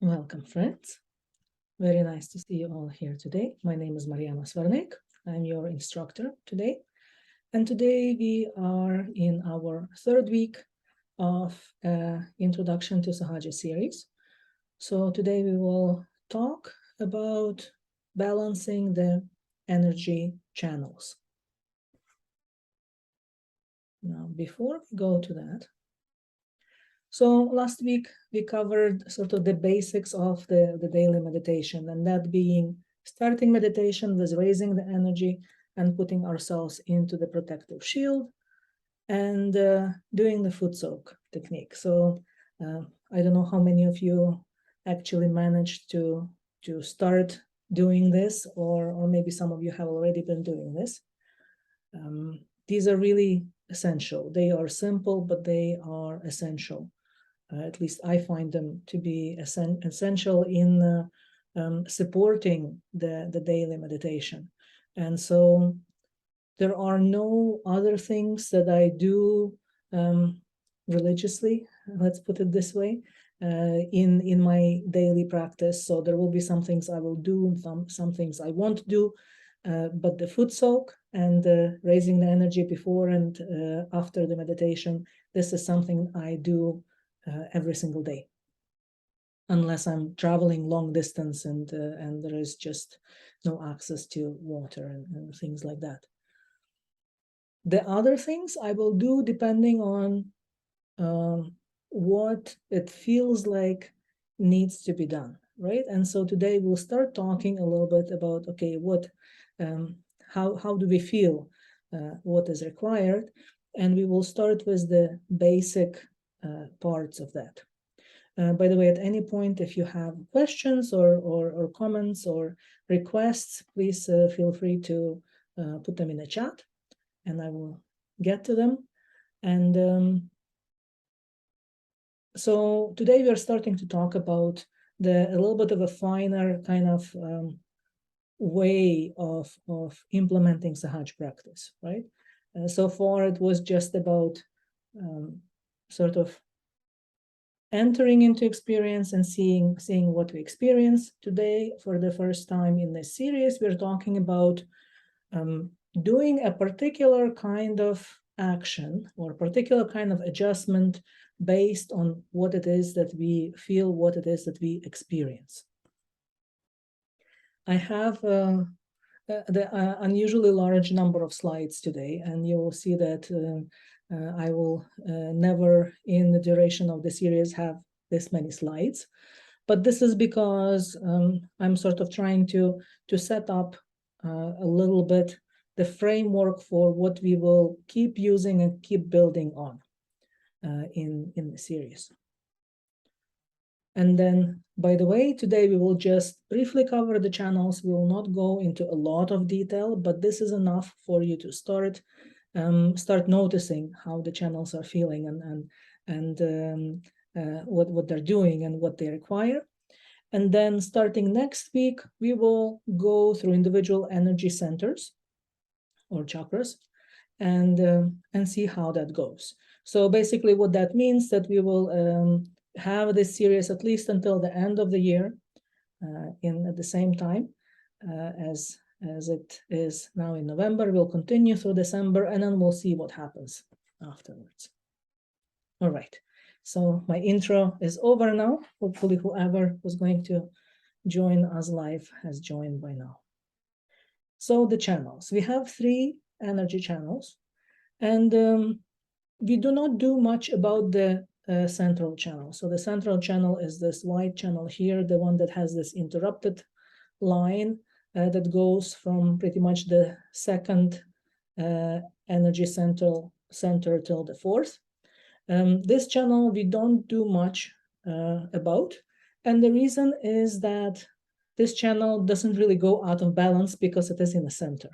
Welcome, friends. Very nice to see you all here today. My name is Mariana Svarnek. I'm your instructor today. And today we are in our third week of Introduction to Sahaja series. So today we will talk about balancing the energy channels. Now, before we go to that, so last week we covered sort of the basics of the daily meditation, and that being starting meditation with raising the energy and putting ourselves into the protective shield, and doing the foot soak technique. So I don't know how many of you actually managed to start doing this, or maybe some of you have already been doing this. These are really essential. They are simple, but they are essential. At least I find them to be essential in supporting the daily meditation. And so there are no other things that I do religiously, let's put it this way, in my daily practice. So there will be some things I will do and some things I won't do, but the foot soak and raising the energy before and after the meditation, this is something I do every single day, unless I'm traveling long distance and there is just no access to water and things like that. The other things I will do depending on what it feels like needs to be done, right? And so today we'll start talking a little bit about, okay, what, how do we feel, what is required, and we will start with the basic parts of that. By the way, at any point, if you have questions or comments or requests, please feel free to put them in the chat, and I will get to them. And so today we are starting to talk about a little bit of a finer kind of way of implementing Sahaj practice, right? So far, it was just about sort of entering into experience and seeing what we experience. Today, for the first time in this series, we're talking about doing a particular kind of action or particular kind of adjustment based on what it is that we feel, what it is that we experience. I have the unusually large number of slides today, and you will see that I will never in the duration of the series have this many slides. But this is because I'm sort of trying to set up a little bit the framework for what we will keep using and keep building on in the series. And then, by the way, today we will just briefly cover the channels. We will not go into a lot of detail, but this is enough for you to start noticing how the channels are feeling and what they're doing and what they require. And then starting next week, we will go through individual energy centers or chakras and see how that goes. So basically what that means that we will have this series at least until the end of the year at the same time as it is now in November. We'll continue through December, and then we'll see what happens afterwards. All right, so my intro is over now. Hopefully whoever was going to join us live has joined by now. So the channels, we have 3 energy channels, and we do not do much about the central channel. So the central channel is this white channel here, the one that has this interrupted line that goes from pretty much the second energy center till the 4th. This channel we don't do much about, and the reason is that this channel doesn't really go out of balance because it is in the center.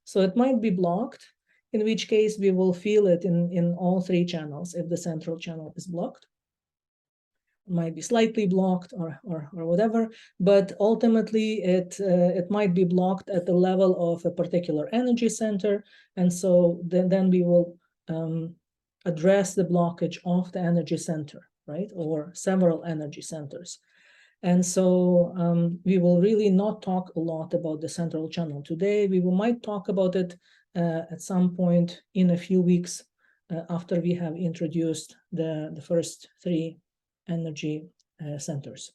So it might be blocked, in which case we will feel it in all 3 channels if the central channel is blocked. It might be slightly blocked or whatever, but ultimately it might be blocked at the level of a particular energy center, and so then we will address the blockage of the energy center, right, or several energy centers. And so we will really not talk a lot about the central channel today. We might talk about it at some point in a few weeks after we have introduced the first three energy centers.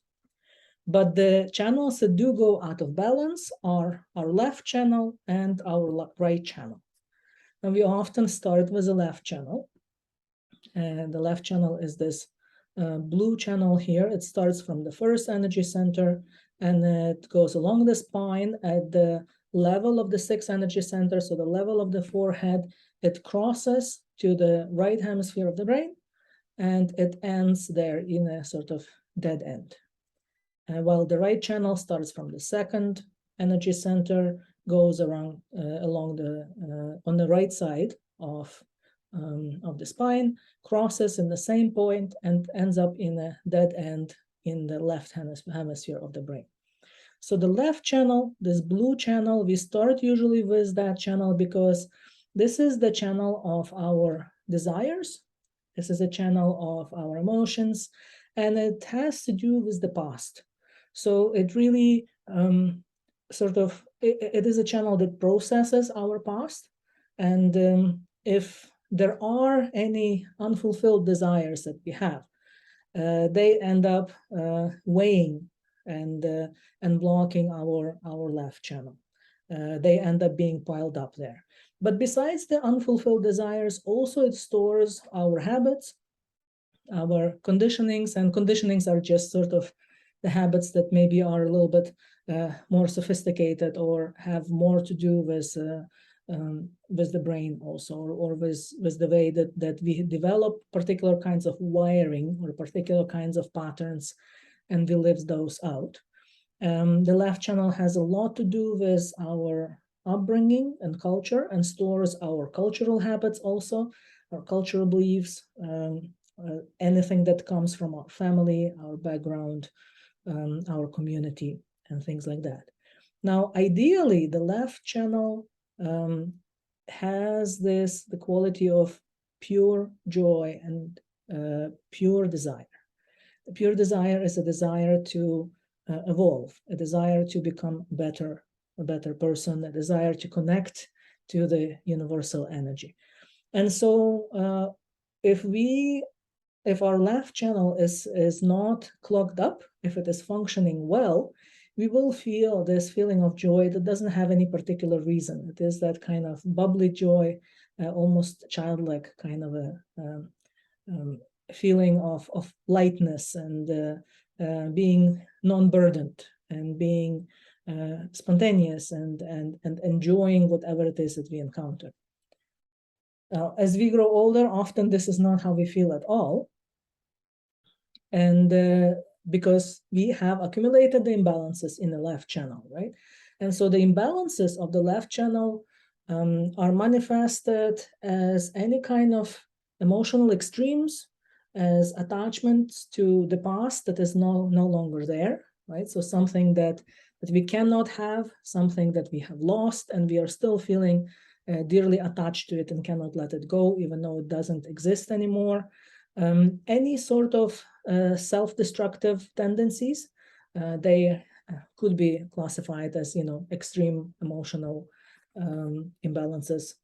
But the channels that do go out of balance are our left channel and our right channel. And we often start with the left channel. And the left channel is this blue channel here. It starts from the first energy center and it goes along the spine at the level of the sixth energy center, so the level of the forehead. It crosses to the right hemisphere of the brain and it ends there in a sort of dead end. While the right channel starts from the second energy center, goes around along the on the right side of the spine, crosses in the same point, and ends up in a dead end in the left hemisphere of the brain. So the left channel, this blue channel, we start usually with that channel because this is the channel of our desires. This is a channel of our emotions, and it has to do with the past. So it really it is a channel that processes our past. And if there are any unfulfilled desires that we have, they end up weighing and blocking our left channel. They end up being piled up there. But besides the unfulfilled desires, also it stores our habits, our conditionings, and conditionings are just sort of the habits that maybe are a little bit more sophisticated or have more to do with the brain also, or with the way that we develop particular kinds of wiring or particular kinds of patterns, and we live those out. The left channel has a lot to do with our upbringing and culture, and stores our cultural habits also, our cultural beliefs, anything that comes from our family, our background, our community, and things like that. Now, ideally, the left channel has the quality of pure joy and pure desire. The pure desire is a desire to evolve, a desire to become a better person, a desire to connect to the universal energy. And so if our left channel is not clogged up, if it is functioning well, we will feel this feeling of joy that doesn't have any particular reason. It is that kind of bubbly joy, almost childlike kind of a feeling of lightness and being non-burdened and being spontaneous and enjoying whatever it is that we encounter. Now, as we grow older, often this is not how we feel at all. And because we have accumulated the imbalances in the left channel, right? And so the imbalances of the left channel are manifested as any kind of emotional extremes, as attachments to the past that is no longer there, right? So something that we cannot have, something that we have lost, and we are still feeling dearly attached to it and cannot let it go, even though it doesn't exist anymore. Any sort of self-destructive tendencies, they could be classified as, extreme emotional imbalances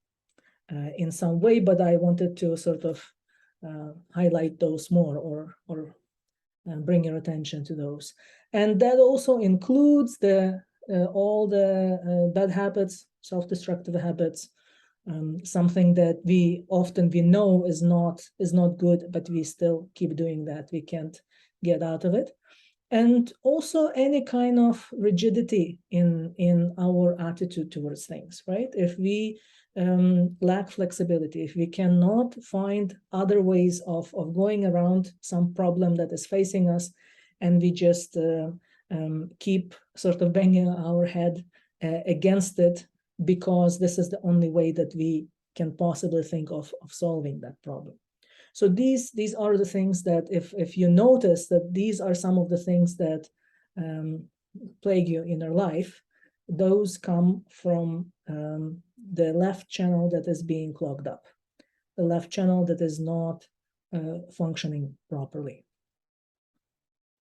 in some way, but I wanted to sort of highlight those more or bring your attention to those. And that also includes all the bad habits, self-destructive habits, something that we know is not good, but we still keep doing that. We can't get out of it. And also any kind of rigidity in our attitude towards things, right? If we lack flexibility, if we cannot find other ways of going around some problem that is facing us, and we just keep sort of banging our head against it because this is the only way that we can possibly think of solving that problem. So these are the things that if you notice that these are some of the things that plague you in your life, those come from the left channel that is being clogged up, the left channel that is not functioning properly.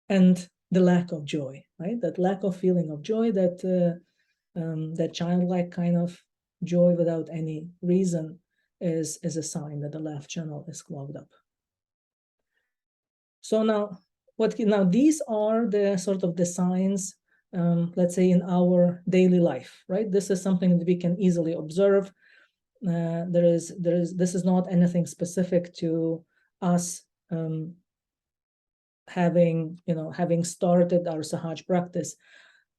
And the lack of joy, right? That lack of feeling of joy, that childlike kind of joy without any reason is a sign that the left channel is clogged up. So now these are the sort of the signs, let's say, in our daily life, right? This is something that we can easily observe. This is not anything specific to us having started our Sahaj practice,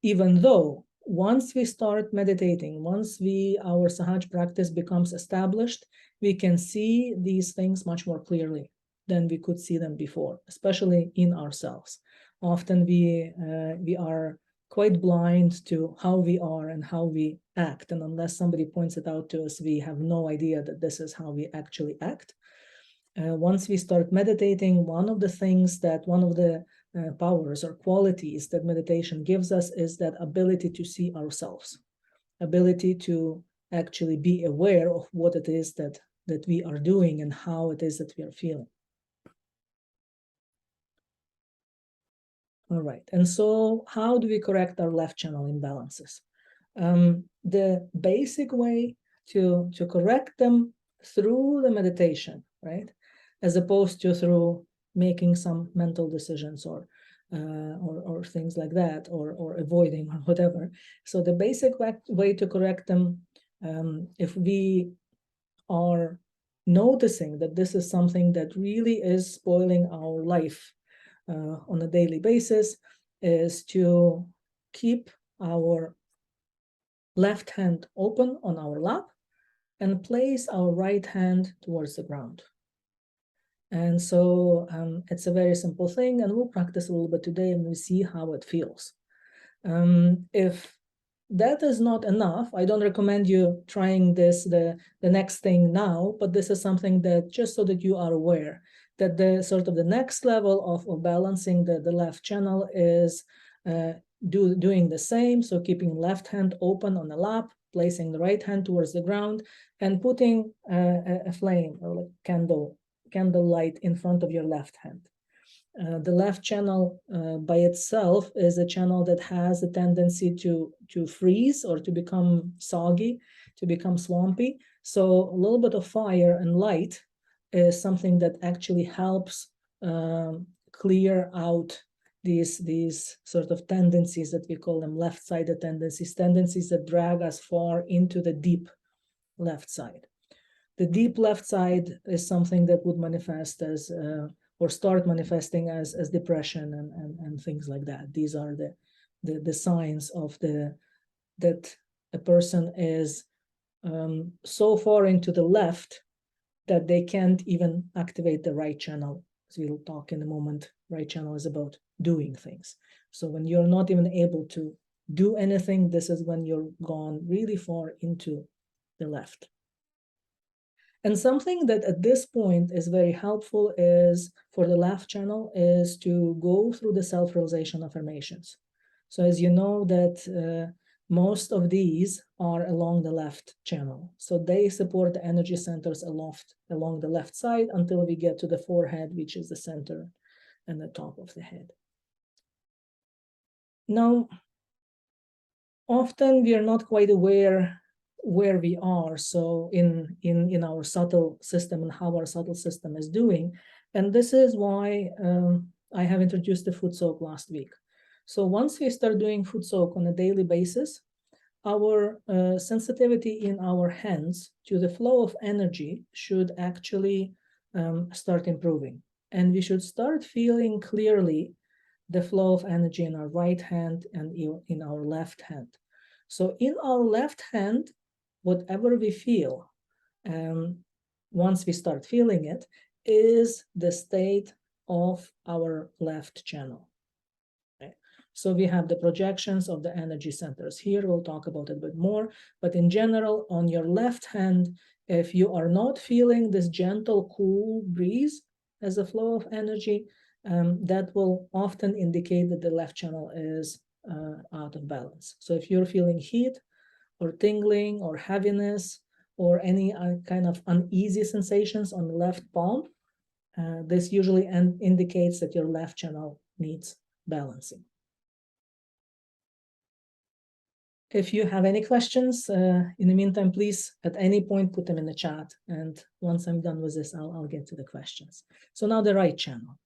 even though once we start meditating, once our Sahaj practice becomes established, we can see these things much more clearly than we could see them before, especially in ourselves. Often we are quite blind to how we are and how we act, and unless somebody points it out to us, we have no idea that this is how we actually act. Once we start meditating, one of the powers or qualities that meditation gives us is that ability to see ourselves, ability to actually be aware of what it is that we are doing and how it is that we are feeling. All right, and so how do we correct our left channel imbalances? The basic way to correct them through the meditation, right, as opposed to through making some mental decisions or things like that, or avoiding or whatever. So the basic way to correct them, if we are noticing that this is something that really is spoiling our life on a daily basis, is to keep our left hand open on our lap and place our right hand towards the ground. And so it's a very simple thing, and we'll practice a little bit today and we'll see how it feels. If that is not enough, I don't recommend you trying this, the next thing now, but this is something that just so that you are aware that the sort of the next level of balancing the left channel is doing the same. So keeping left hand open on the lap, placing the right hand towards the ground, and putting a flame or like candle light in front of your left hand. The left channel by itself is a channel that has a tendency to freeze or to become soggy, to become swampy. So a little bit of fire and light is something that actually helps clear out these sort of tendencies that we call them left-sided tendencies that drag us far into the deep left side. The deep left side is something that would manifest as or start manifesting as depression and things like that. These are the signs of that a person is so far into the left that they can't even activate the right channel. As we'll talk in a moment, right channel is about doing things. So when you're not even able to do anything, this is when you're gone really far into the left. And something that at this point is very helpful is for the left channel is to go through the self-realization affirmations. So as you know that most of these are along the left channel. So they support the energy centers along the left side until we get to the forehead, which is the center and the top of the head. Now, often we are not quite aware where we are, so in our subtle system and how our subtle system is doing. And this is why I have introduced the foot soak last week. So once we start doing foot soak on a daily basis, our sensitivity in our hands to the flow of energy should actually start improving. And we should start feeling clearly the flow of energy in our right hand and in our left hand. So in our left hand, whatever we feel, once we start feeling it, is the state of our left channel. Okay? So we have the projections of the energy centers here. We'll talk about it a bit more. But in general, on your left hand, if you are not feeling this gentle, cool breeze as a flow of energy, that will often indicate that the left channel is out of balance. So if you're feeling heat or tingling or heaviness or any kind of uneasy sensations on the left palm, this usually indicates that your left channel needs balancing. If you have any questions, in the meantime, please, at any point, put them in the chat. And once I'm done with this, I'll get to the questions. So now the right channel.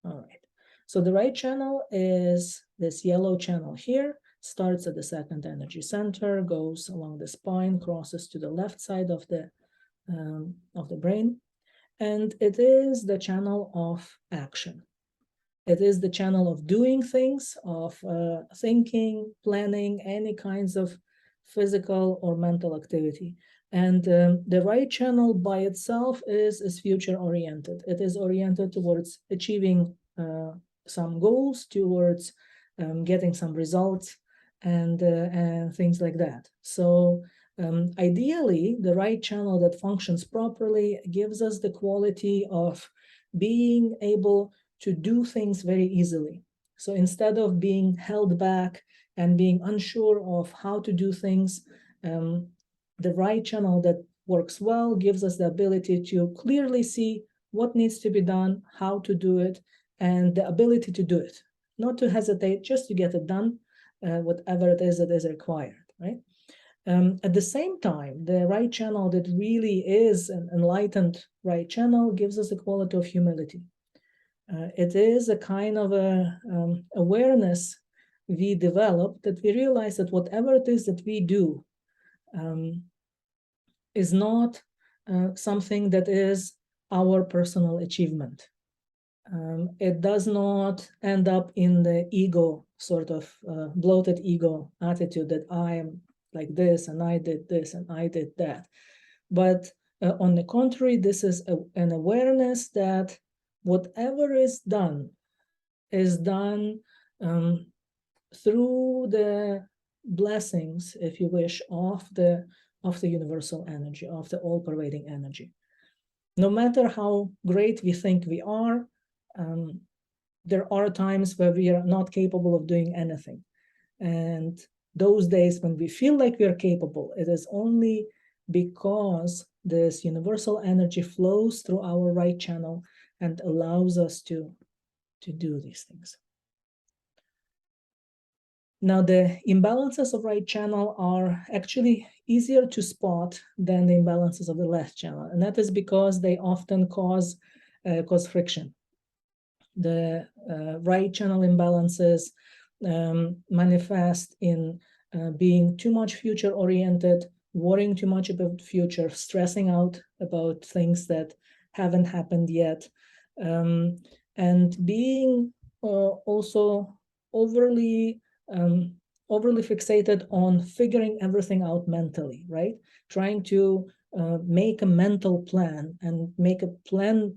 All right. So the right channel is this yellow channel here, starts at the second energy center, goes along the spine, crosses to the left side of the brain. And it is the channel of action. It is the channel of doing things, of thinking, planning, any kinds of physical or mental activity. And the right channel by itself is future-oriented. It is oriented towards achieving some goals, towards getting some results, and things like that. So ideally, the right channel that functions properly gives us the quality of being able to do things very easily. So instead of being held back and being unsure of how to do things, the right channel that works well gives us the ability to clearly see what needs to be done, how to do it, and the ability to do it. Not to hesitate, just to get it done, whatever it is that is required, right? At the same time, the right channel that really is an enlightened right channel gives us the quality of humility. It is a kind of awareness we develop, that we realize that whatever it is that we do is not something that is our personal achievement. It does not end up in the ego, sort of bloated ego attitude that I am like this and I did this and I did that. But on the contrary, this is an awareness that whatever is done through the blessings, if you wish, of the universal energy, of the all-pervading energy. No matter how great we think we are, there are times where we are not capable of doing anything. And those days when we feel like we are capable, it is only because this universal energy flows through our right channel and allows us to do these things. Now, the imbalances of right channel are actually easier to spot than the imbalances of the left channel, and that is because they often cause friction. The right channel imbalances manifest in being too much future-oriented, worrying too much about the future, stressing out about things that haven't happened yet, and being also overly fixated on figuring everything out mentally, right? Trying to make a mental plan and make a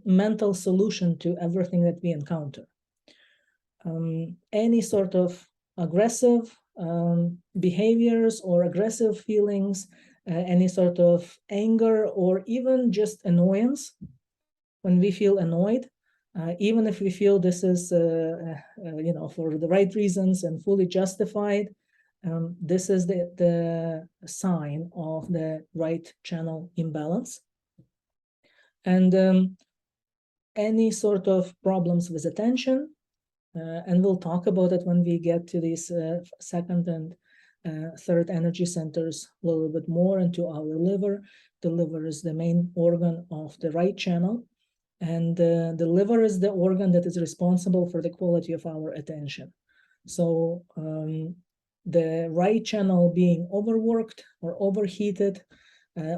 mental solution to everything that we encounter. Any sort of aggressive behaviors or aggressive feelings, any sort of anger or even just annoyance, when we feel annoyed, even if we feel this is for the right reasons and fully justified, this is the sign of the right channel imbalance. And any sort of problems with attention, and we'll talk about it when we get to these second and third energy centers a little bit more, into our liver. The liver is the main organ of the right channel, and the liver is the organ that is responsible for the quality of our attention. So the right channel being overworked or overheated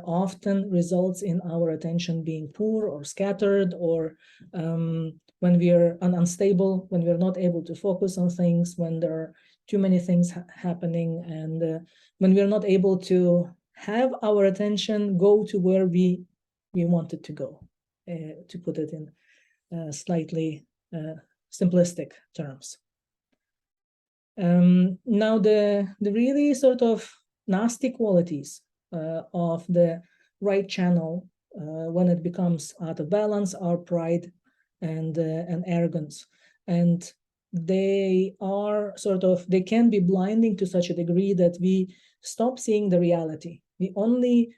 often results in our attention being poor or scattered, or when we are unstable, when we're not able to focus on things, when there are too many things happening, and when we're not able to have our attention go to where we want it to go, to put it in slightly simplistic terms. Now, the really sort of nasty qualities of the right channel when it becomes out of balance are pride and arrogance, and they can be blinding to such a degree that we stop seeing the reality. We only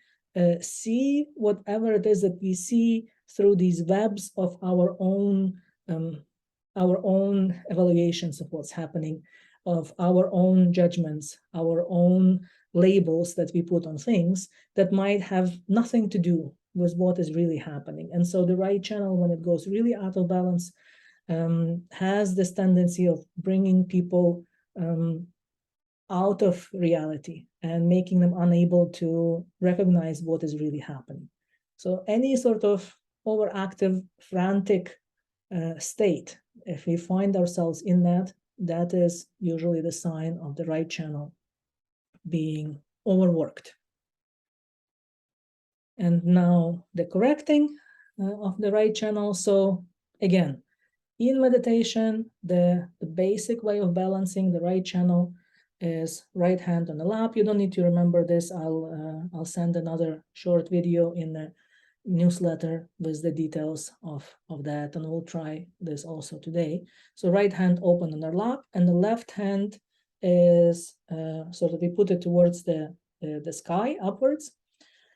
see whatever it is that we see through these webs of our own our own evaluations of what's happening, of our own judgments, our own labels that we put on things that might have nothing to do with what is really happening. And so the right channel, when it goes really out of balance, has this tendency of bringing people out of reality and making them unable to recognize what is really happening. So any sort of overactive, frantic state, if we find ourselves in that, that is usually the sign of the right channel being overworked. And now the correcting of the right channel. So again, in meditation, the basic way of balancing the right channel is right hand on the lap. You don't need to remember this. I'll send another short video in the newsletter with the details of that, and we'll try this also today. So right hand open on the lap, and the left hand is sort of, we put it towards the sky upwards.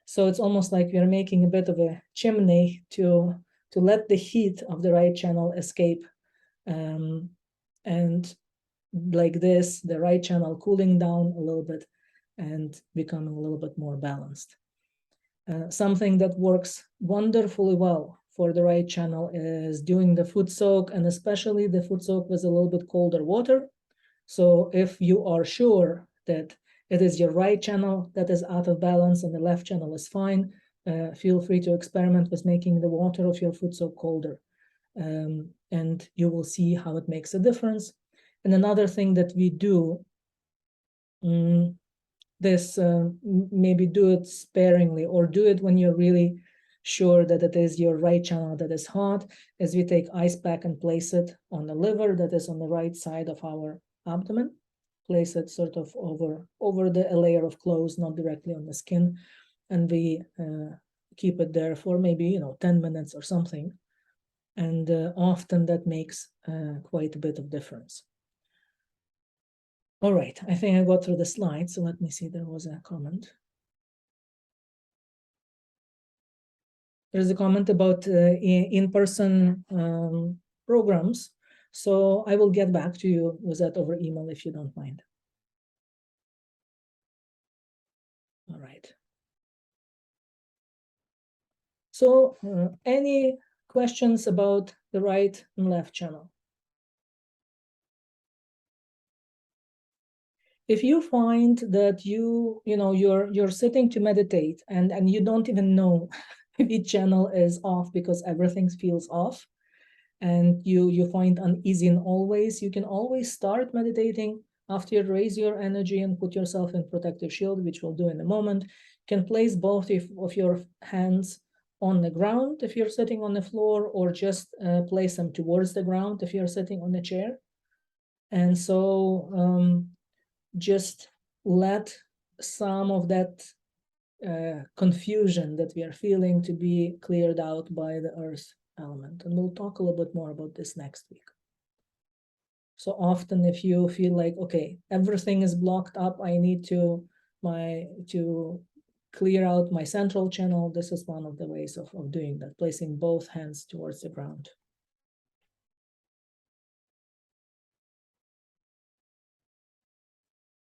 So it's almost like we're making a bit of a chimney to let the heat of the right channel escape. And like this, the right channel cooling down a little bit and becoming a little bit more balanced. Something that works wonderfully well for the right channel is doing the foot soak, and especially the foot soak with a little bit colder water. So if you are sure that it is your right channel that is out of balance and the left channel is fine, feel free to experiment with making the water of your foot soak colder. And you will see how it makes a difference. And another thing that we do, maybe do it sparingly, or do it when you're really sure that it is your right channel that is hot, is we take ice pack and place it on the liver that is on the right side of our abdomen. Place it sort of over a layer of clothes, not directly on the skin, and we keep it there for maybe 10 minutes or something. And often that makes quite a bit of difference. All right, I think I got through the slides, so let me see, there was a comment. There's a comment about in-person programs, so I will get back to you with that over email if you don't mind. All right. So any questions about the right and left channel? If you find that you're sitting to meditate and you don't even know which channel is off because everything feels off, and you find uneasy in always, you can always start meditating after you raise your energy and put yourself in protective shield, which we'll do in a moment. You can place both of your hands on the ground if you're sitting on the floor, or just place them towards the ground if you're sitting on a chair. And so just let some of that confusion that we are feeling to be cleared out by the earth element. And we'll talk a little bit more about this next week. So often if you feel like, okay, everything is blocked up, I need to clear out my central channel, this is one of the ways of doing that, placing both hands towards the ground.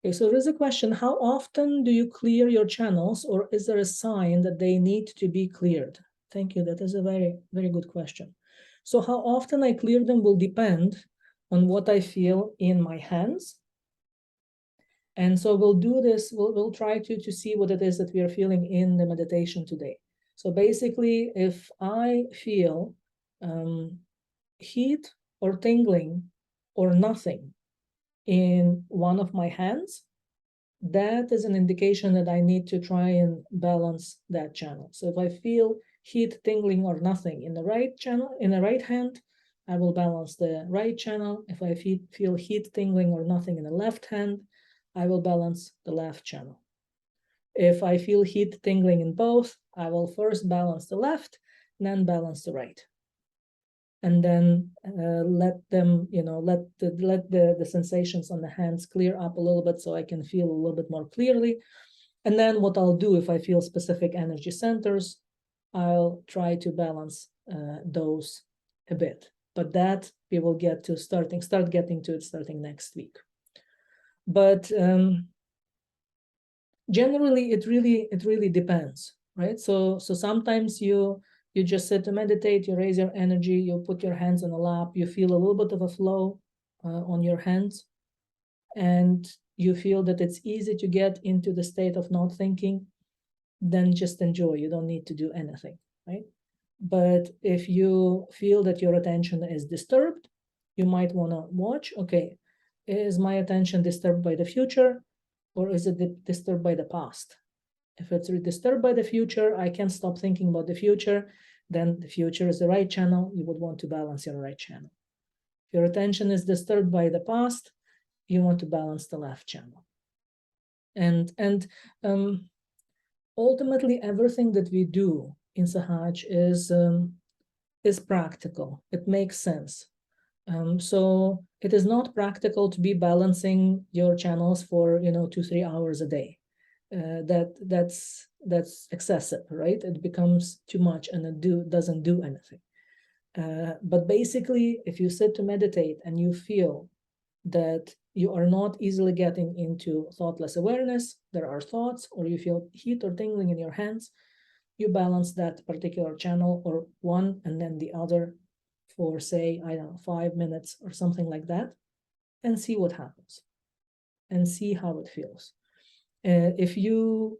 Okay, so there's a question, how often do you clear your channels, or is there a sign that they need to be cleared? Thank you, that is a very, very good question. So how often I clear them will depend on what I feel in my hands. And so we'll do this, we'll try to see what it is that we are feeling in the meditation today. So basically, if I feel heat or tingling or nothing in one of my hands, that is an indication that I need to try and balance that channel. So if I feel heat, tingling, or nothing in the right channel, in the right hand, I will balance the right channel. If I feel heat, tingling, or nothing in the left hand, I will balance the left channel. If I feel heat, tingling in both, I will first balance the left, then balance the right. And then let them, let the sensations on the hands clear up a little bit so I can feel a little bit more clearly. And then what I'll do, if I feel specific energy centers, I'll try to balance those a bit. but that we will get to start getting to it starting next week. But generally, it really depends, right? So sometimes you just sit to meditate, you raise your energy, you put your hands on the lap, you feel a little bit of a flow on your hands, and you feel that it's easy to get into the state of not thinking, then just enjoy. You don't need to do anything, right? But if you feel that your attention is disturbed, you might want to watch, okay, is my attention disturbed by the future, or is it disturbed by the past? If it's disturbed by the future, I can't stop thinking about the future, then the future is the right channel. You would want to balance your right channel. If your attention is disturbed by the past, you want to balance the left channel. And ultimately, everything that we do in Sahaj is practical. It makes sense. So it is not practical to be balancing your channels for 2-3 hours a day. That's excessive, right? It becomes too much and it doesn't do anything. But basically, if you sit to meditate and you feel that you are not easily getting into thoughtless awareness, there are thoughts, or you feel heat or tingling in your hands, you balance that particular channel or one and then the other for, say, I don't know, 5 minutes or something like that, and see what happens and see how it feels. If you're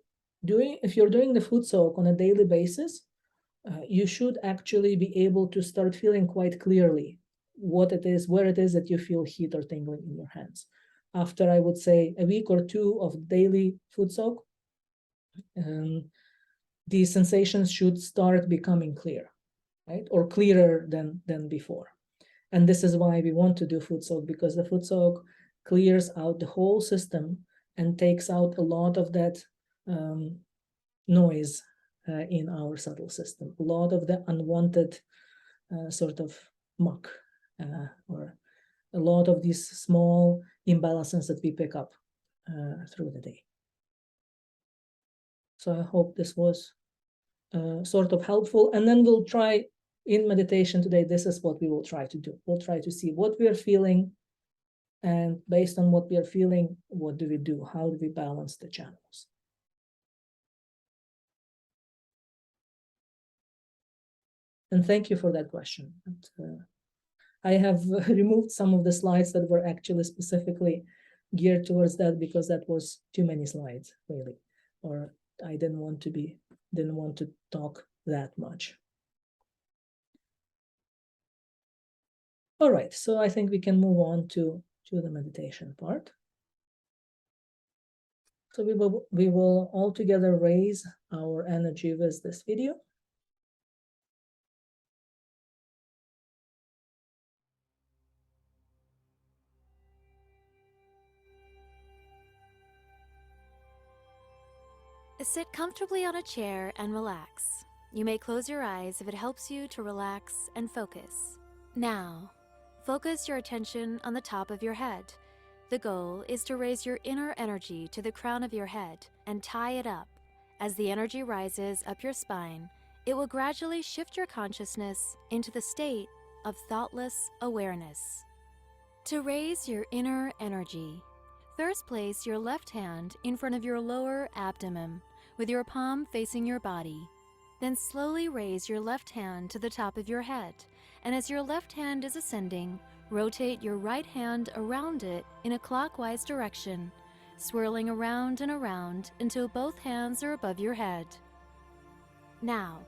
doing the food soak on a daily basis, you should actually be able to start feeling quite clearly what it is, where it is that you feel heat or tingling in your hands. After, I would say, a week or two of daily food soak, these sensations should start becoming clear, right? Or clearer than before. And this is why we want to do food soak, because the food soak clears out the whole system and takes out a lot of that noise in our subtle system, a lot of the unwanted sort of muck, or a lot of these small imbalances that we pick up through the day. So I hope this was sort of helpful. And then we'll try in meditation today, this is what we will try to do. We'll try to see what we are feeling, and based on what we are feeling, what do we do? How do we balance the channels? And thank you for that question. I have removed some of the slides that were actually specifically geared towards that, because that was too many slides, really, or I didn't want to talk that much. All right, so I think we can move on to the meditation part. So we will all together raise our energy with this video. Sit comfortably on a chair and relax. You may close your eyes if it helps you to relax and focus. Now, focus your attention on the top of your head. The goal is to raise your inner energy to the crown of your head and tie it up. As the energy rises up your spine, it will gradually shift your consciousness into the state of thoughtless awareness. To raise your inner energy, first place your left hand in front of your lower abdomen with your palm facing your body. Then slowly raise your left hand to the top of your head, and as your left hand is ascending, rotate your right hand around it in a clockwise direction, swirling around and around until both hands are above your head. Now,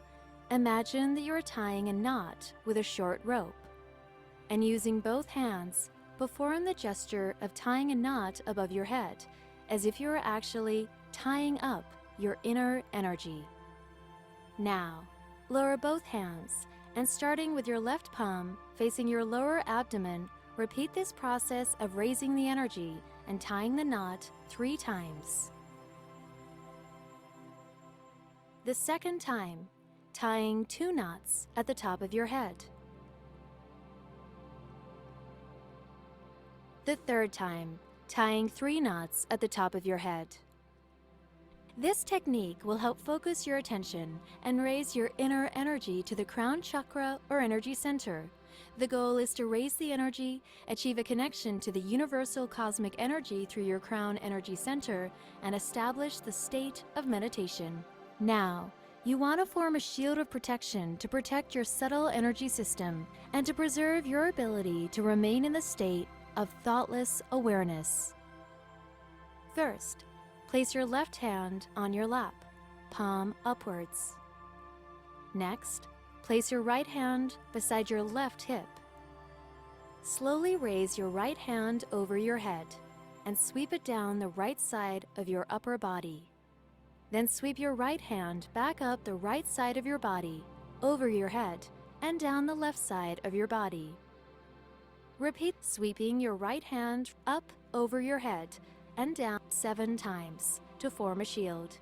imagine that you are tying a knot with a short rope, and using both hands, perform the gesture of tying a knot above your head, as if you are actually tying up your inner energy. Now, lower both hands, and starting with your left palm facing your lower abdomen, repeat this process of raising the energy and tying the knot 3 times. The second time, tying 2 knots at the top of your head. The third time, tying 3 knots at the top of your head. This technique will help focus your attention and raise your inner energy to the crown chakra or energy center, The goal is to raise the energy, achieve a connection to the universal cosmic energy through your crown energy center, and establish the state of meditation. Now, you want to form a shield of protection to protect your subtle energy system and to preserve your ability to remain in the state of thoughtless awareness. First, place your left hand on your lap, palm upwards. Next, place your right hand beside your left hip. Slowly raise your right hand over your head and sweep it down the right side of your upper body. Then sweep your right hand back up the right side of your body, over your head, and down the left side of your body. Repeat sweeping your right hand up over your head and down 7 times to form a shield.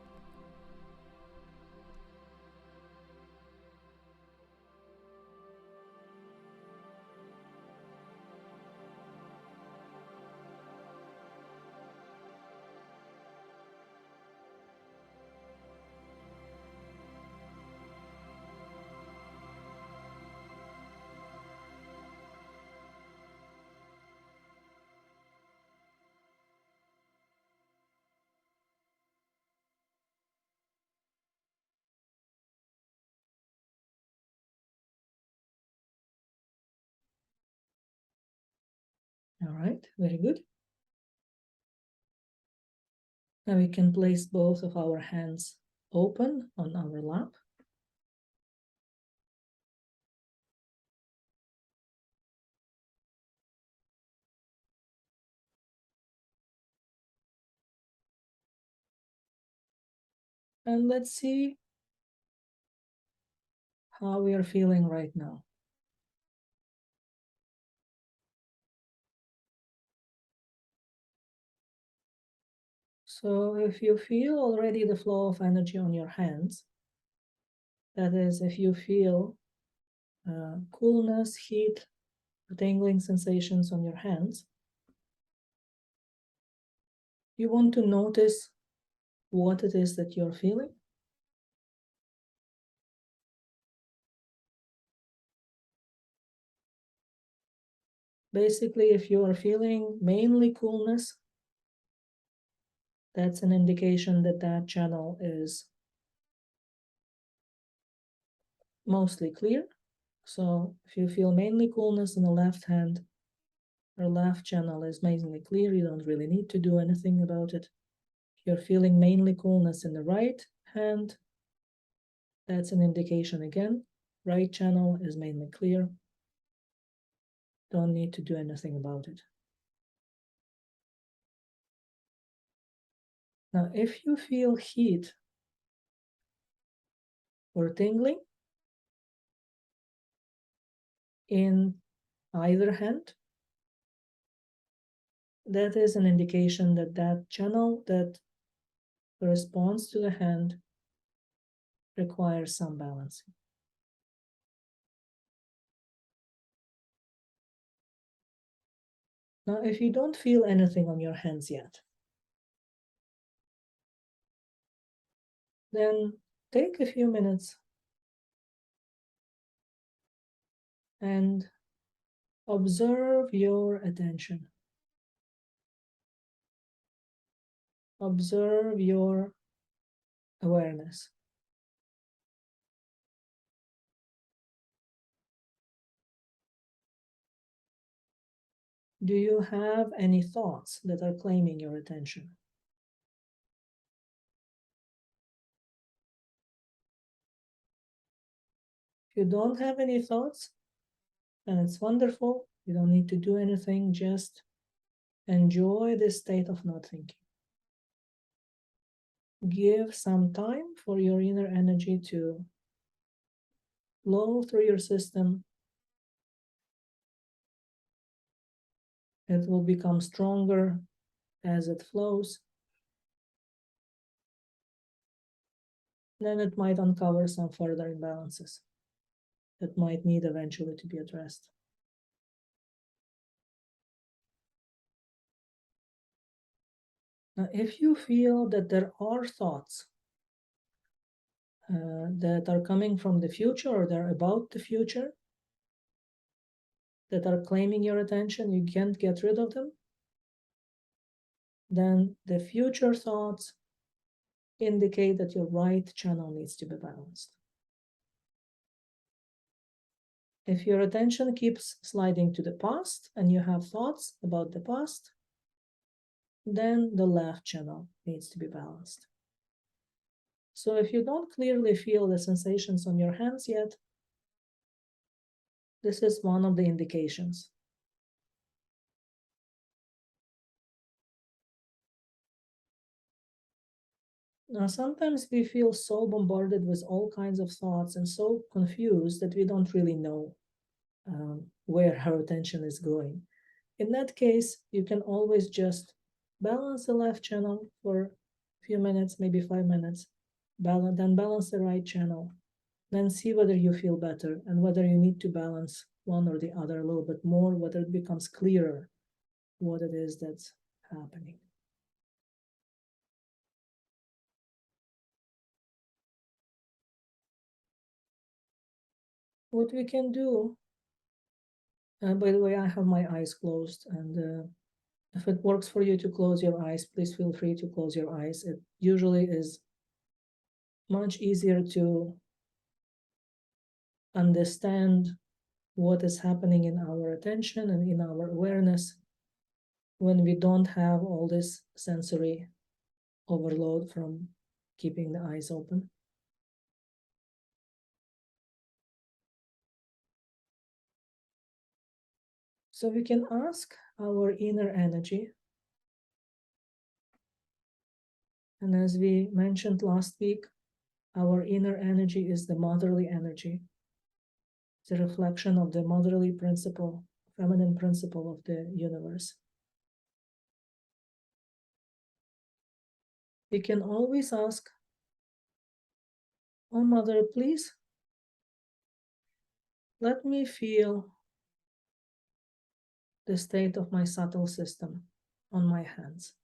All right, very good. Now we can place both of our hands open on our lap. And let's see how we are feeling right now. So if you feel already the flow of energy on your hands, that is, if you feel coolness, heat, tingling sensations on your hands, you want to notice what it is that you're feeling. Basically, if you are feeling mainly coolness, that's an indication that that channel is mostly clear. So if you feel mainly coolness in the left hand, or left channel is mainly clear, you don't really need to do anything about it. If you're feeling mainly coolness in the right hand, that's an indication again, right channel is mainly clear. Don't need to do anything about it. Now, if you feel heat or tingling in either hand, that is an indication that that channel that corresponds to the hand requires some balancing. Now, if you don't feel anything on your hands yet, then take a few minutes and observe your attention. Observe your awareness. Do you have any thoughts that are claiming your attention? If you don't have any thoughts, then it's wonderful. You don't need to do anything, just enjoy this state of not thinking. Give some time for your inner energy to flow through your system. It will become stronger as it flows. Then it might uncover some further imbalances that might need eventually to be addressed. Now, if you feel that there are thoughts that are coming from the future or they're about the future, that are claiming your attention, you can't get rid of them, then the future thoughts indicate that your right channel needs to be balanced. If your attention keeps sliding to the past and you have thoughts about the past, then the left channel needs to be balanced. So if you don't clearly feel the sensations on your hands yet, this is one of the indications. Now, sometimes we feel so bombarded with all kinds of thoughts and so confused that we don't really know where our attention is going. In that case, you can always just balance the left channel for a few minutes, maybe 5 minutes, then balance the right channel, then see whether you feel better and whether you need to balance one or the other a little bit more, whether it becomes clearer what it is that's happening. What we can do, by the way, I have my eyes closed, and if it works for you to close your eyes, please feel free to close your eyes. It usually is much easier to understand what is happening in our attention and in our awareness when we don't have all this sensory overload from keeping the eyes open. So we can ask our inner energy. And as we mentioned last week, our inner energy is the motherly energy. It's a reflection of the motherly principle, feminine principle of the universe. We can always ask, "Oh, Mother, please let me feel the state of my subtle system on my hands."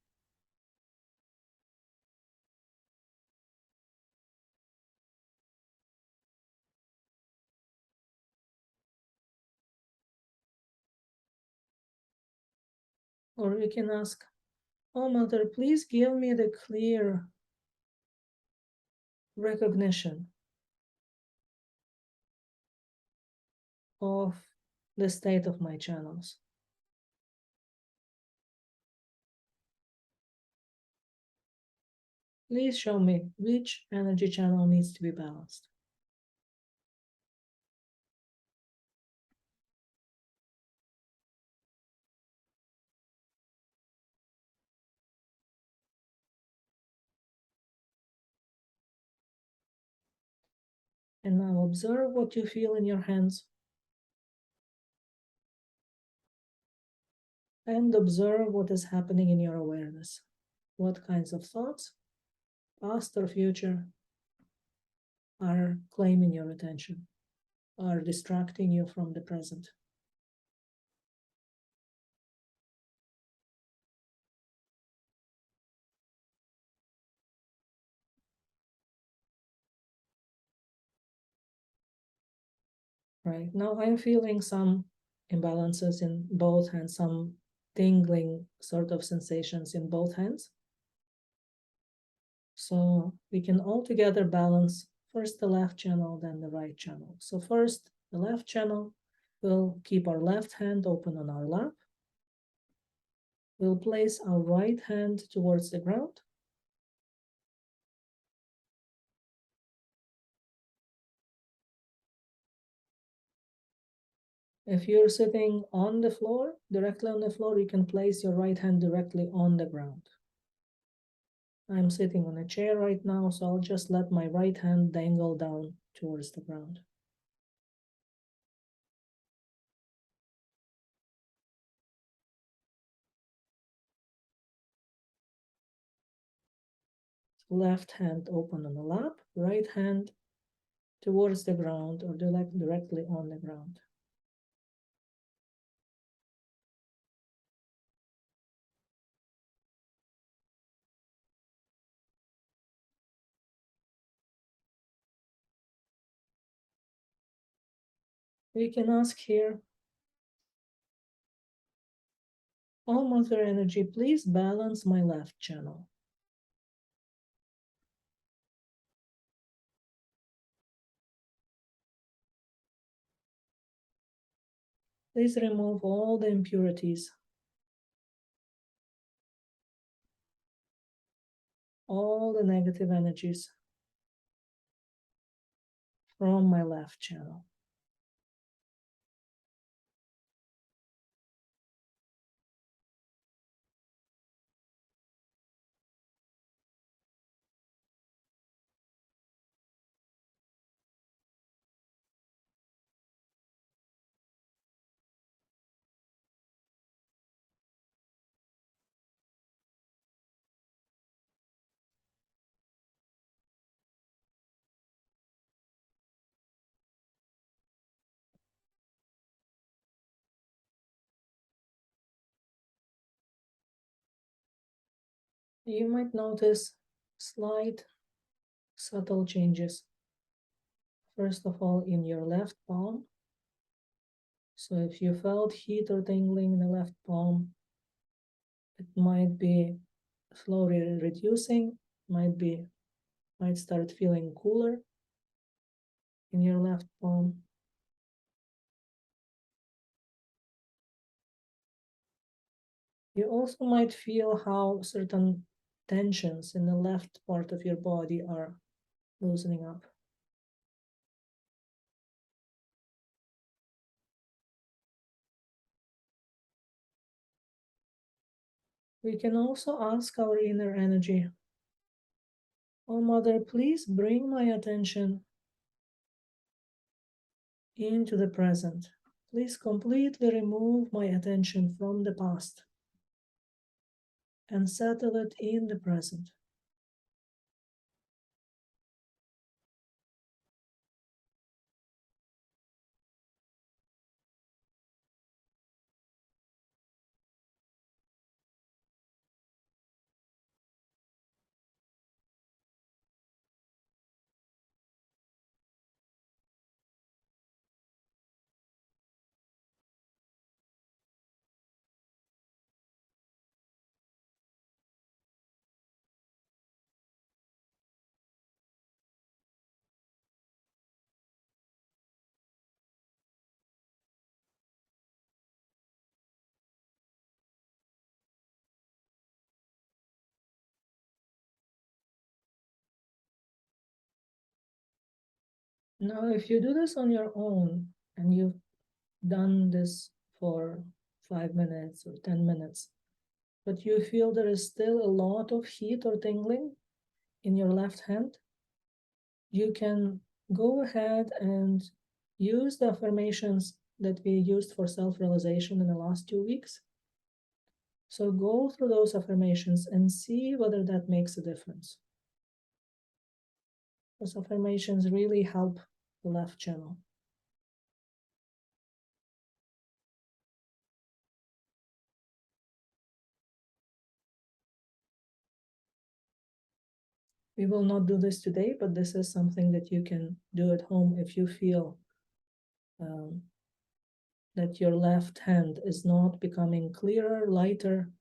Or we can ask, "Oh, Mother, please give me the clear recognition of the state of my channels." Please show me which energy channel needs to be balanced. And now observe what you feel in your hands and observe what is happening in your awareness. What kinds of thoughts, past or future, are claiming your attention, are distracting you from the present. Right now I'm feeling some imbalances in both hands, some tingling sort of sensations in both hands. So we can all together balance first the left channel, then the right channel. So first the left channel, we'll keep our left hand open on our lap. We'll place our right hand towards the ground. If you're sitting on the floor, directly on the floor, you can place your right hand directly on the ground. I'm sitting on a chair right now, so I'll just let my right hand dangle down towards the ground. Left hand open on the lap, right hand towards the ground or directly on the ground. We can ask here, Oh, Mother Energy, please balance my left channel. Please remove all the impurities, all the negative energies from my left channel. You might notice slight, subtle changes. First of all, in your left palm. So if you felt heat or tingling in the left palm, it might be slowly reducing, might start feeling cooler in your left palm. You also might feel how certain tensions in the left part of your body are loosening up. We can also ask our inner energy, oh Mother, please bring my attention into the present. Please completely remove my attention from the past and settle it in the present. Now, if you do this on your own and you've done this for 5 minutes or 10 minutes, but you feel there is still a lot of heat or tingling in your left hand, you can go ahead and use the affirmations that we used for self-realization in the last 2 weeks. So go through those affirmations and see whether that makes a difference. Those affirmations really help the left channel. We will not do this today, but this is something that you can do at home if you feel that your left hand is not becoming clearer, lighter.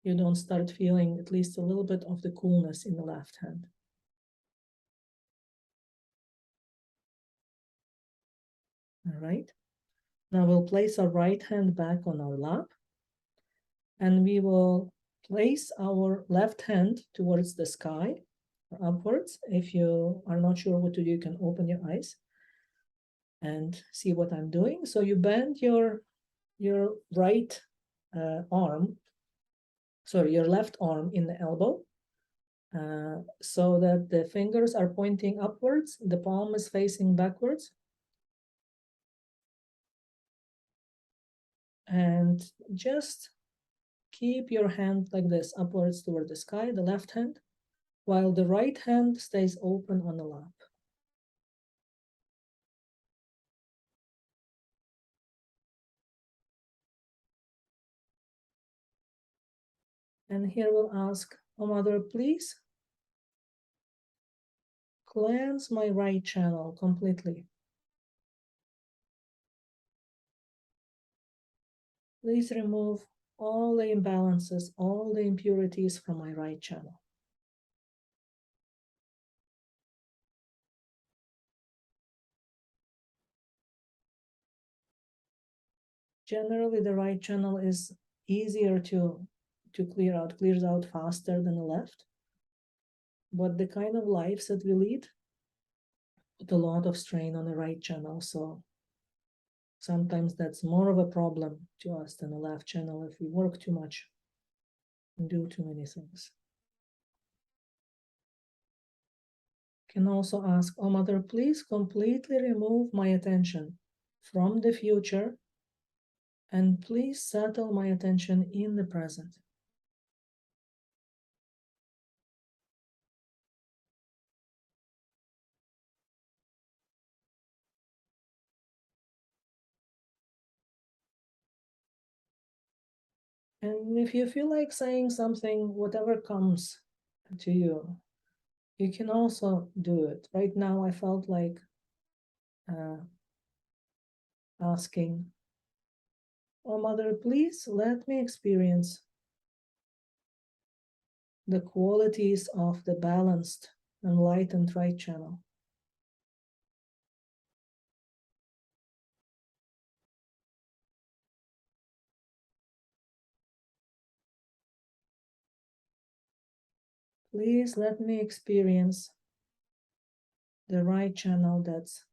You don't start feeling at least a little bit of the coolness in the left hand. All right. Now we'll place our right hand back on our lap, and we will place our left hand towards the sky, or upwards. If you are not sure what to do, you can open your eyes and see what I'm doing. So you bend your right arm, sorry, your left arm in the elbow, so that the fingers are pointing upwards, the palm is facing backwards. And just keep your hand like this, upwards toward the sky, the left hand, while the right hand stays open on the lap. And here we'll ask, oh Mother, please cleanse my right channel completely. Please remove all the imbalances, all the impurities from my right channel. Generally, the right channel is easier to clears out faster than the left. But the kind of lives that we lead put a lot of strain on the right channel. So sometimes that's more of a problem to us than the left channel if we work too much and do too many things. Can also ask, oh Mother, please completely remove my attention from the future and please settle my attention in the present. And if you feel like saying something, whatever comes to you, you can also do it. Right now, I felt like uh, asking, oh, Mother, please let me experience the qualities of the balanced, enlightened right channel. Please let me experience the right channel that's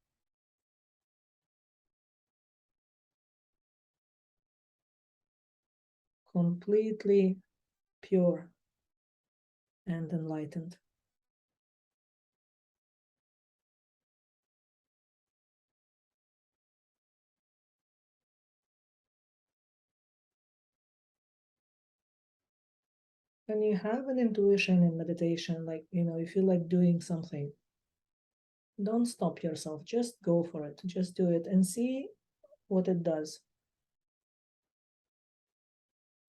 completely pure and enlightened. When you have an intuition in meditation, like, you feel like doing something, don't stop yourself. Just go for it. Just do it and see what it does.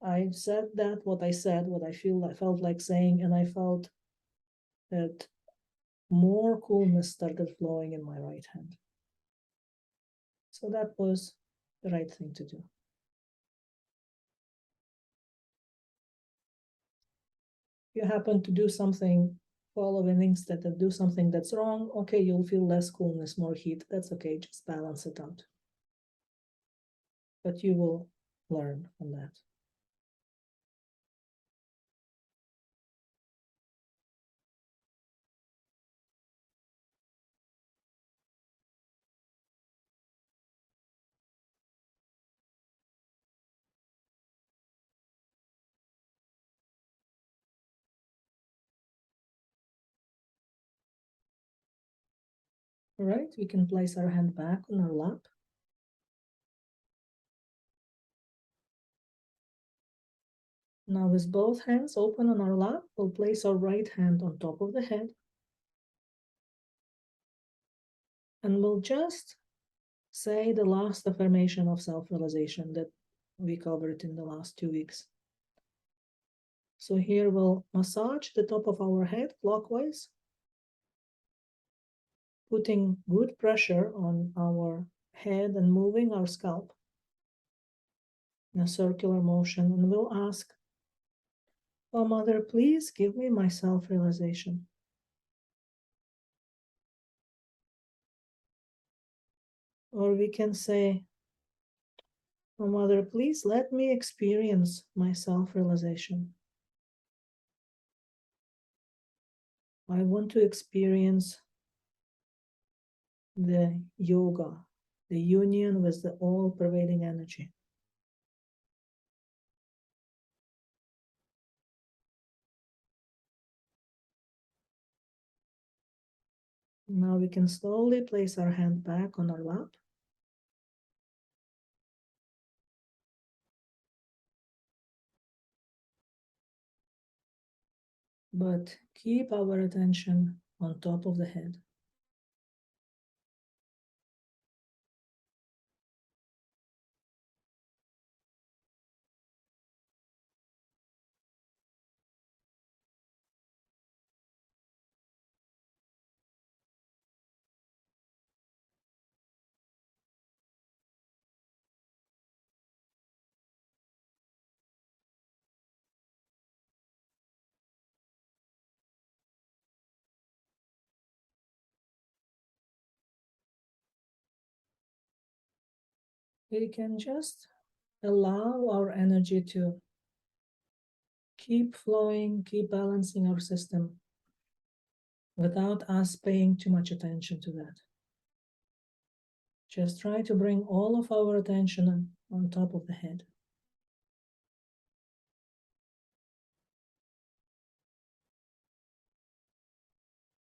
I said that, what I said, what I felt like saying, and I felt that more coolness started flowing in my right hand. So that was the right thing to do. If you happen to do something, follow an instinct and do something that's wrong, okay, you'll feel less coolness, more heat. That's okay, just balance it out. But you will learn from that. All right, we can place our hand back on our lap. Now with both hands open on our lap, we'll place our right hand on top of the head. And we'll just say the last affirmation of self-realization that we covered in the last 2 weeks. So here we'll massage the top of our head clockwise, putting good pressure on our head and moving our scalp in a circular motion. And we'll ask, oh Mother, please give me my self-realization. Or we can say, oh Mother, please let me experience my self-realization. I want to experience the yoga, the union with the all-pervading energy. Now we can slowly place our hand back on our lap. But keep our attention on top of the head. we can just allow our energy to keep flowing, keep balancing our system without us paying too much attention to that. Just try to bring all of our attention on top of the head.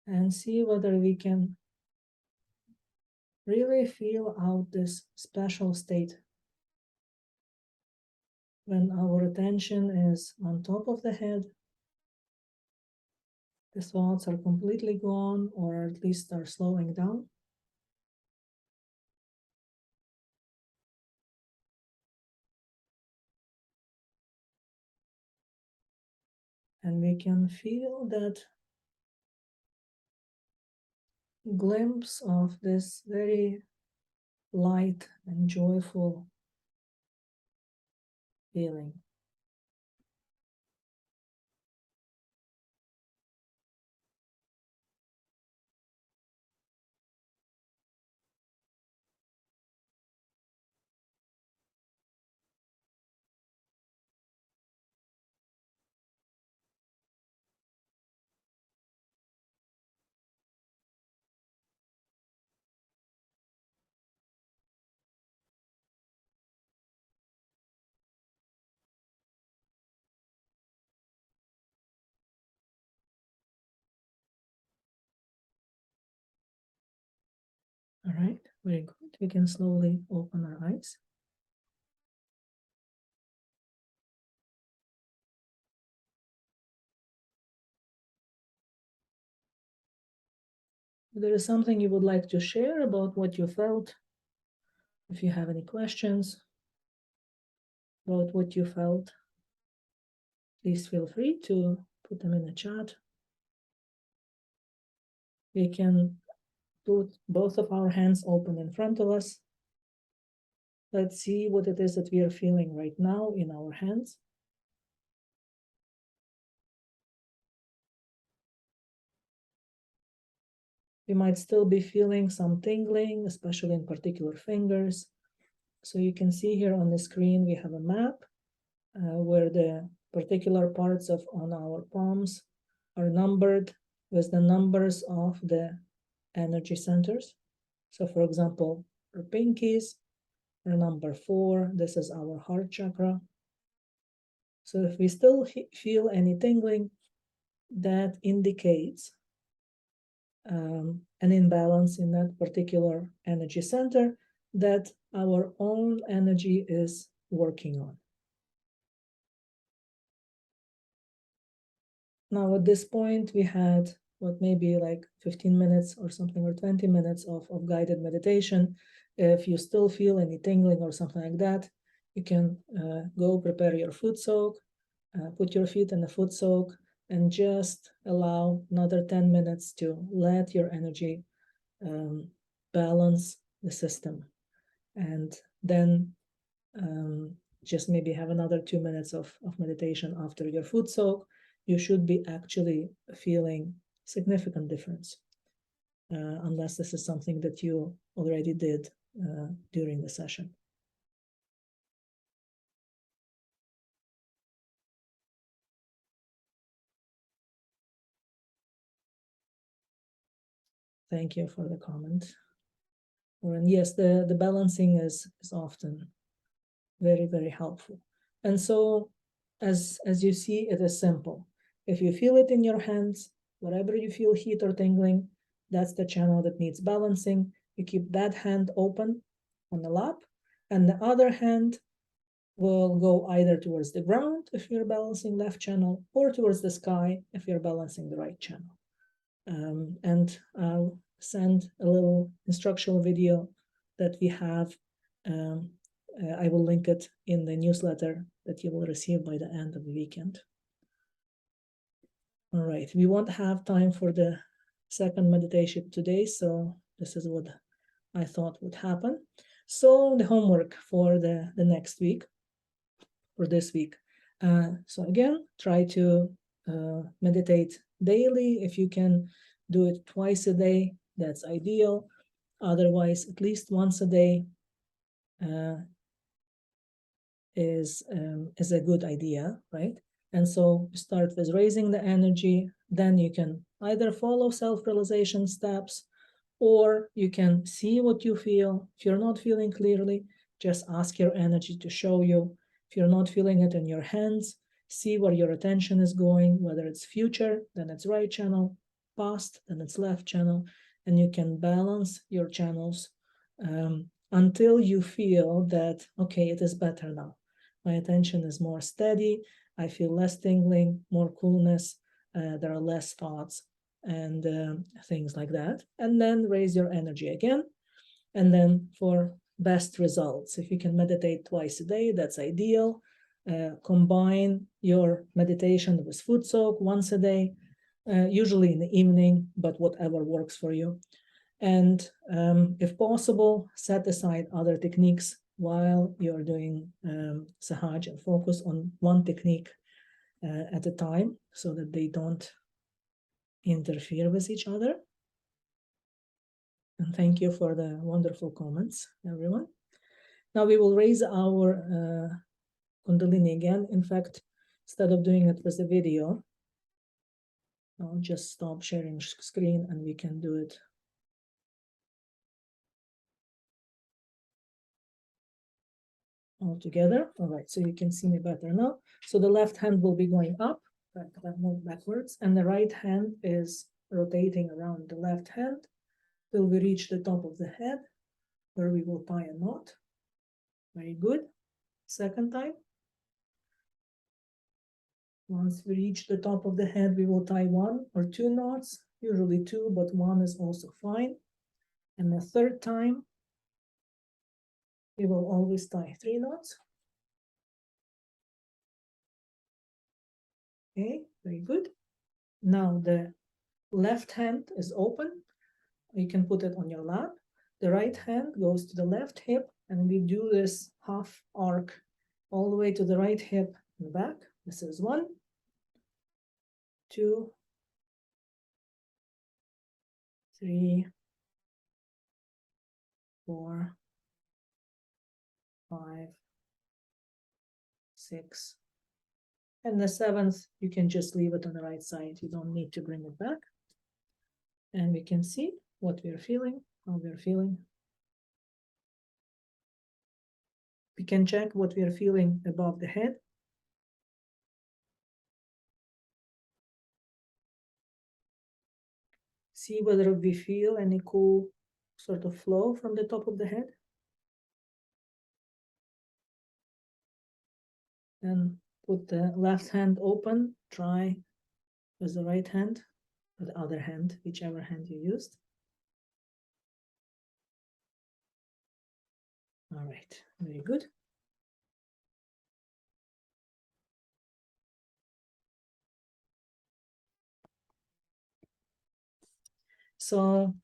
And see whether we can really feel out this special state when our attention is on top of the head. The thoughts are completely gone, or at least are slowing down. And we can feel that glimpse of this very light and joyful feeling. All right, very good. We can slowly open our eyes. If there is something you would like to share about what you felt, if you have any questions about what you felt, please feel free to put them in the chat. We can put both of our hands open in front of us. Let's see what it is that we are feeling right now in our hands. You might still be feeling some tingling, especially in particular fingers. So you can see here on the screen, we have a map where the particular parts on our palms are numbered with the numbers of the energy centers. So for example, our pinkies are number 4. This is our heart chakra. So if we still feel any tingling, that indicates an imbalance in that particular energy center that our own energy is working on. Now at this point we had maybe like 15 minutes or something, or 20 minutes of guided meditation. If you still feel any tingling or something like that, you can go prepare your foot soak, put your feet in a foot soak, and just allow another 10 minutes to let your energy balance the system. And then just maybe have another 2 minutes of meditation after your foot soak. You should be actually feeling significant difference, unless this is something that you already did during the session. Thank you for the comment. And yes, the balancing is often very, very helpful. And so as you see, it is simple. If you feel it in your hands, wherever you feel heat or tingling, that's the channel that needs balancing. You keep that hand open on the lap, and the other hand will go either towards the ground if you're balancing left channel, or towards the sky if you're balancing the right channel. And I'll send a little instructional video that we have. I will link it in the newsletter that you will receive by the end of the weekend. All right, we won't have time for the second meditation today, so this is what I thought would happen. So the homework for the next week, for this week. So again, try to meditate daily. If you can do it twice a day, that's ideal. Otherwise, at least once a day. is a good idea, right? And so start with raising the energy. Then you can either follow self-realization steps, or you can see what you feel. If you're not feeling clearly, just ask your energy to show you. If you're not feeling it in your hands, see where your attention is going, whether it's future, then it's right channel, past, then it's left channel, and you can balance your channels until you feel that, okay, it is better now. My attention is more steady. I feel less tingling, more coolness. There are less thoughts and things like that. And then raise your energy again. And then for best results, if you can meditate twice a day, that's ideal. Combine your meditation with foot soak once a day, usually in the evening, but whatever works for you. And if possible, set aside other techniques while you're doing Sahaja and focus on one technique at a time so that they don't interfere with each other. And thank you for the wonderful comments, everyone. Now we will raise our Kundalini again. In fact, instead of doing it with the video, I'll just stop sharing screen and we can do it all together. All right, so you can see me better now. So the left hand will be going up, move backwards, and the right hand is rotating around the left hand till we reach the top of the head, where we will tie a knot. Very good. Second time. Once we reach the top of the head, we will tie 1 or 2 knots, usually 2, but 1 is also fine. And the third time, we will always tie 3 knots. Okay, very good. Now the left hand is open. You can put it on your lap. The right hand goes to the left hip, and we do this half arc all the way to the right hip and back. This is 1, 2, 3, 4, 5, 6. And the 7th, you can just leave it on the right side. You don't need to bring it back. And we can see what we're feeling, how we're feeling. We can check what we're feeling above the head. See whether we feel any cool sort of flow from the top of the head. And put the left hand open, try with the right hand, or the other hand, whichever hand you used. All right, very good. So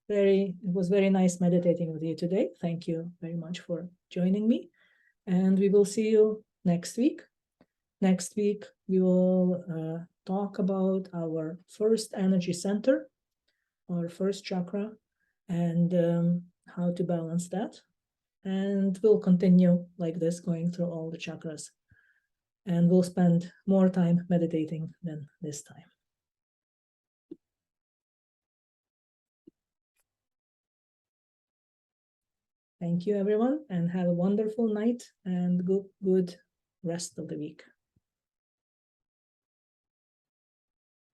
it was very nice meditating with you today. Thank you very much for joining me. And we will see you next week. Next week, we will talk about our first energy center, our first chakra, and how to balance that. And we'll continue like this, going through all the chakras. And we'll spend more time meditating than this time. Thank you, everyone, and have a wonderful night and good rest of the week.